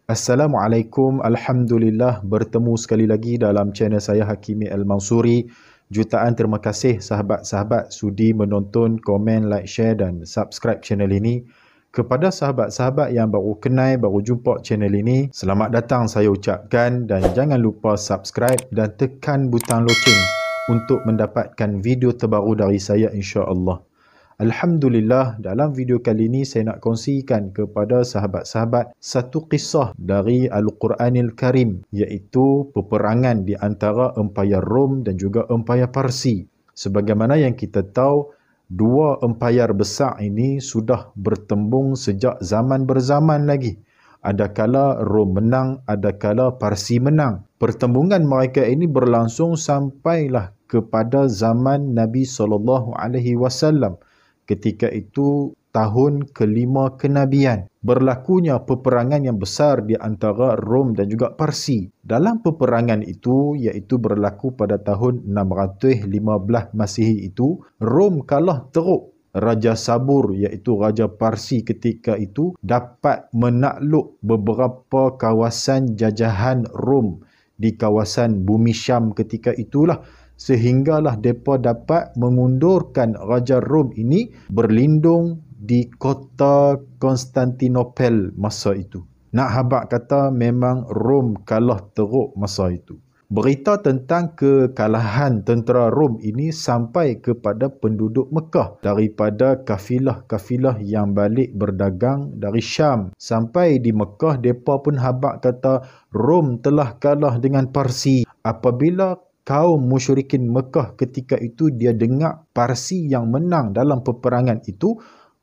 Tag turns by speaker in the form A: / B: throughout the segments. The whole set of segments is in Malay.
A: Assalamualaikum, Alhamdulillah bertemu sekali lagi dalam channel saya Hakimi Al-Mansuri. Jutaan terima kasih sahabat-sahabat sudi menonton, komen, like, share dan subscribe channel ini. Kepada sahabat-sahabat yang baru kenal, baru jumpa channel ini, selamat datang saya ucapkan dan jangan lupa subscribe dan tekan butang loceng untuk mendapatkan video terbaru dari saya insya-Allah. Alhamdulillah, dalam video kali ini saya nak kongsikan kepada sahabat-sahabat satu kisah dari Al-Quranil Karim, iaitu peperangan di antara Empayar Rom dan juga Empayar Parsi. Sebagaimana yang kita tahu, dua empayar besar ini sudah bertembung sejak zaman berzaman lagi. Adakala Rom menang, adakala Parsi menang. Pertembungan mereka ini berlangsung sampailah kepada zaman Nabi SAW. Ketika itu tahun kelima kenabian. Berlakunya peperangan yang besar di antara Rom dan juga Parsi. Dalam peperangan itu, iaitu berlaku pada tahun 615 Masihi itu, Rom kalah teruk. Raja Sabur iaitu Raja Parsi ketika itu dapat menakluk beberapa kawasan jajahan Rom di kawasan bumi Syam ketika itulah. Sehinggalah mereka dapat mengundurkan Raja Rom ini berlindung di kota Konstantinopel masa itu. Nak habaq kata memang Rom kalah teruk masa itu. Berita tentang kekalahan tentera Rom ini sampai kepada penduduk Mekah daripada kafilah-kafilah yang balik berdagang dari Syam. Sampai di Mekah, mereka pun habaq kata Rom telah kalah dengan Parsi. Apabila kaum musyrikin Mekah ketika itu dia dengar Parsi yang menang dalam peperangan itu,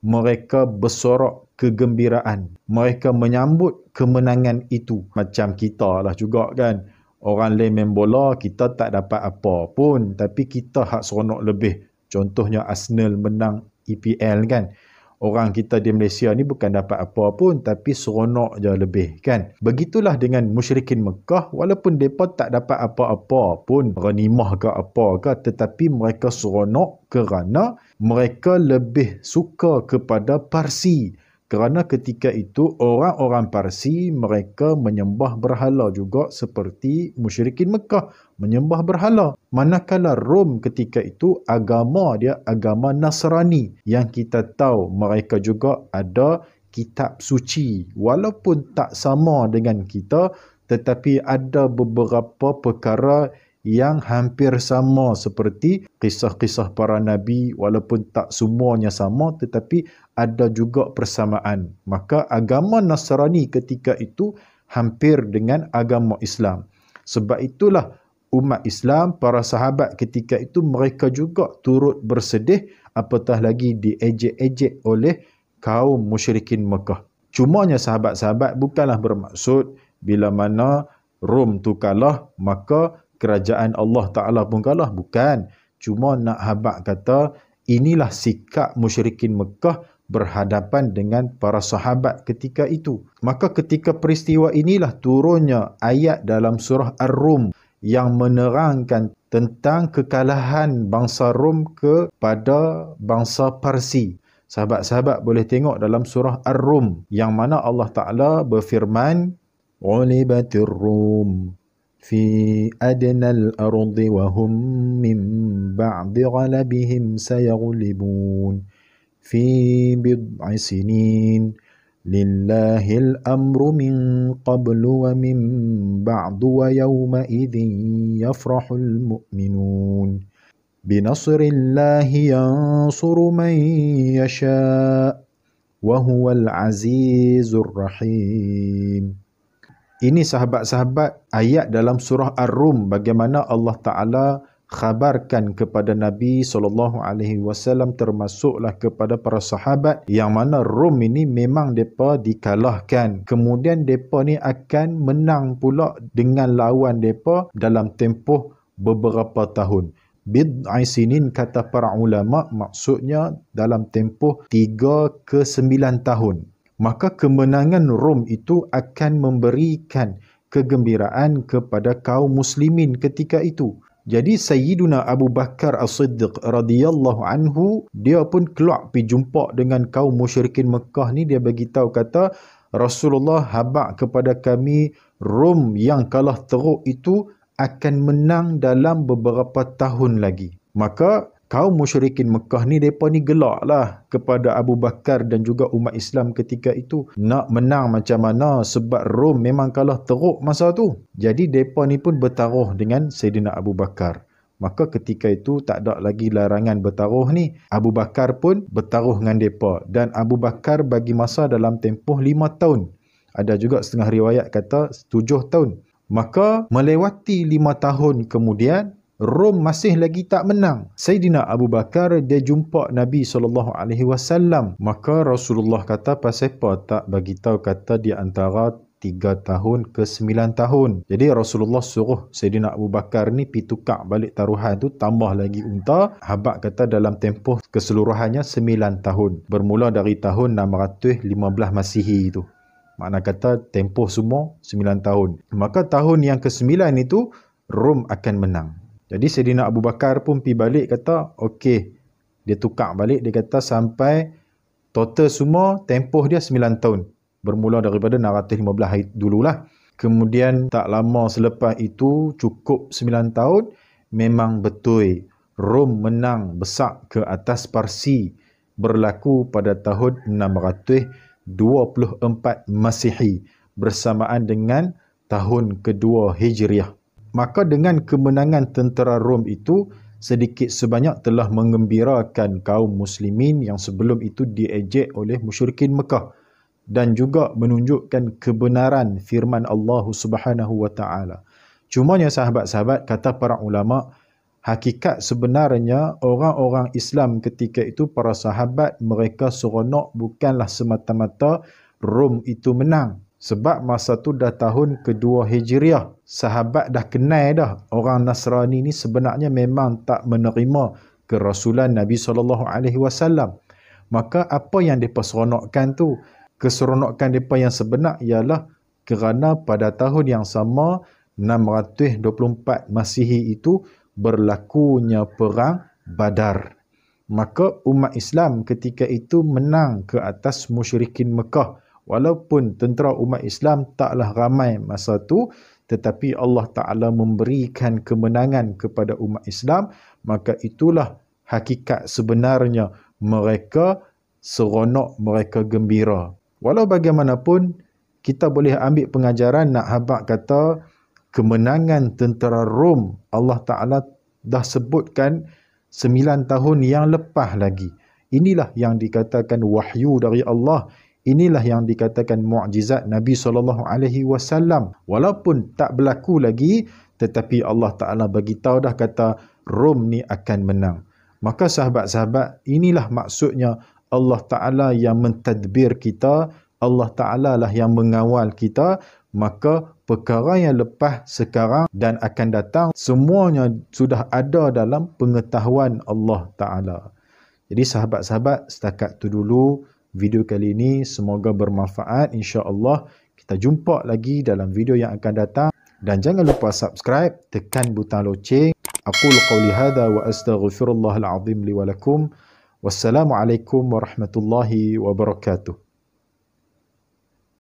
A: mereka bersorak kegembiraan. Mereka menyambut kemenangan itu. Macam kita lah juga kan. Orang lain main bola, kita tak dapat apa pun. Tapi kita hak seronok lebih. Contohnya Arsenal menang EPL kan. Orang kita di Malaysia ni bukan dapat apa pun, tapi seronok je lebih kan. Begitulah dengan musyrikin Mekah, walaupun mereka tak dapat apa-apa pun, ghanimah ke apa ke, tetapi mereka seronok kerana mereka lebih suka kepada Parsi. Kerana ketika itu orang-orang Parsi mereka menyembah berhala juga seperti musyrikin Mekah menyembah berhala. Manakala Rom ketika itu agama dia agama Nasrani, yang kita tahu mereka juga ada kitab suci. Walaupun tak sama dengan kita, tetapi ada beberapa perkara yang hampir sama seperti kisah-kisah para nabi, walaupun tak semuanya sama tetapi ada juga persamaan. Maka agama Nasrani ketika itu hampir dengan agama Islam. Sebab itulah umat Islam, para sahabat ketika itu mereka juga turut bersedih, apatah lagi diejek-ejek oleh kaum musyrikin Mekah. Cumanya sahabat-sahabat bukanlah bermaksud bila mana Rom tu kalah maka kerajaan Allah Ta'ala pun kalah. Bukan. Cuma nak habaq kata inilah sikap musyrikin Mekah berhadapan dengan para sahabat ketika itu. Maka ketika peristiwa inilah turunnya ayat dalam surah Ar-Rum yang menerangkan tentang kekalahan bangsa Rom kepada bangsa Parsi. Sahabat-sahabat boleh tengok dalam surah Ar-Rum yang mana Allah Ta'ala berfirman, "Ulibatir Rum في أدنى الأرض وهم من بعد غلبهم سيغلبون في بضع سنين لله الأمر من قبل ومن بعد ويومئذ يفرح المؤمنون بنصر الله ينصر من يشاء وهو العزيز الرحيم." Ini sahabat-sahabat ayat dalam surah Ar-Rum bagaimana Allah Ta'ala khabarkan kepada Nabi SAW termasuklah kepada para sahabat yang mana Rom ini memang mereka dikalahkan. Kemudian mereka ni akan menang pula dengan lawan mereka dalam tempoh beberapa tahun. Bid'i sinin kata para ulama maksudnya dalam tempoh 3 ke 9 tahun. Maka kemenangan Rom itu akan memberikan kegembiraan kepada kaum muslimin ketika itu. Jadi Sayyiduna Abu Bakar As-Siddiq radhiyallahu anhu, dia pun keluar pergi jumpa dengan kaum musyrikin Mekah ni. Dia bagi tahu kata, Rasulullah habaq kepada kami Rom yang kalah teruk itu akan menang dalam beberapa tahun lagi. Maka kaum musyrikin Mekah ni, mereka ni gelaklah kepada Abu Bakar dan juga umat Islam ketika itu. Nak menang macam mana sebab Rom memang kalah teruk masa tu. Jadi mereka ni pun bertaruh dengan Sayyidina Abu Bakar. Maka ketika itu tak ada lagi larangan bertaruh ni. Abu Bakar pun bertaruh dengan mereka. Dan Abu Bakar bagi masa dalam tempoh 5 tahun. Ada juga setengah riwayat kata 7 tahun. Maka melewati 5 tahun kemudian, Rom masih lagi tak menang. Sayyidina Abu Bakar dia jumpa Nabi SAW. Maka Rasulullah kata, pasal apa tak bagi tahu kata di antara 3 tahun ke 9 tahun. Jadi Rasulullah suruh Sayyidina Abu Bakar ni pi tukar balik taruhan tu, tambah lagi unta. Habaq kata dalam tempoh keseluruhannya 9 tahun. Bermula dari tahun 615 Masihi itu. Makna kata tempoh semua 9 tahun. Maka tahun yang ke-9 itu Rom akan menang. Jadi Sayyidina Abu Bakar pun pi balik kata, okey, dia tukar balik, dia kata sampai total semua tempoh dia 9 tahun. Bermula daripada 615 hari dululah. Kemudian tak lama selepas itu cukup 9 tahun, memang betul Rom menang besar ke atas Parsi. Berlaku pada tahun 624 Masihi bersamaan dengan tahun kedua Hijriah. Maka dengan kemenangan tentera Rom itu sedikit sebanyak telah menggembirakan kaum muslimin yang sebelum itu diejek oleh musyrikin Mekah, dan juga menunjukkan kebenaran firman Allah Subhanahu wa taala. Cumanya sahabat-sahabat, kata para ulama, hakikat sebenarnya orang-orang Islam ketika itu, para sahabat, mereka seronok bukanlah semata-mata Rom itu menang. Sebab masa tu dah tahun kedua Hijriah. Sahabat dah kenal dah. Orang Nasrani ni sebenarnya memang tak menerima kerasulan Nabi SAW. Maka apa yang mereka seronokkan tu? Keseronokan mereka yang sebenar ialah kerana pada tahun yang sama 624 Masihi itu berlakunya perang Badar. Maka umat Islam ketika itu menang ke atas musyrikin Mekah. Walaupun tentera umat Islam taklah ramai masa tu, tetapi Allah Ta'ala memberikan kemenangan kepada umat Islam. Maka itulah hakikat sebenarnya mereka seronok, mereka gembira. Walau bagaimanapun, kita boleh ambil pengajaran nak habaq kata kemenangan tentera Rom, Allah Ta'ala dah sebutkan 9 tahun yang lepas lagi. Inilah yang dikatakan wahyu dari Allah. Inilah yang dikatakan mukjizat Nabi SAW. Walaupun tak berlaku lagi, tetapi Allah Ta'ala bagi tahu dah kata Rom ni akan menang. Maka sahabat-sahabat, inilah maksudnya Allah Ta'ala yang mentadbir kita, Allah Ta'ala lah yang mengawal kita. Maka perkara yang lepas, sekarang dan akan datang, semuanya sudah ada dalam pengetahuan Allah Ta'ala. Jadi sahabat-sahabat, setakat tu dulu video kali ini. Semoga bermanfaat, insya-Allah. Kita jumpa lagi dalam video yang akan datang. Dan jangan lupa subscribe, tekan butang loceng. Aqulu qawli hadha wa astaghfirullahal azim li wa lakum. Wassalamualaikum warahmatullahi wabarakatuh.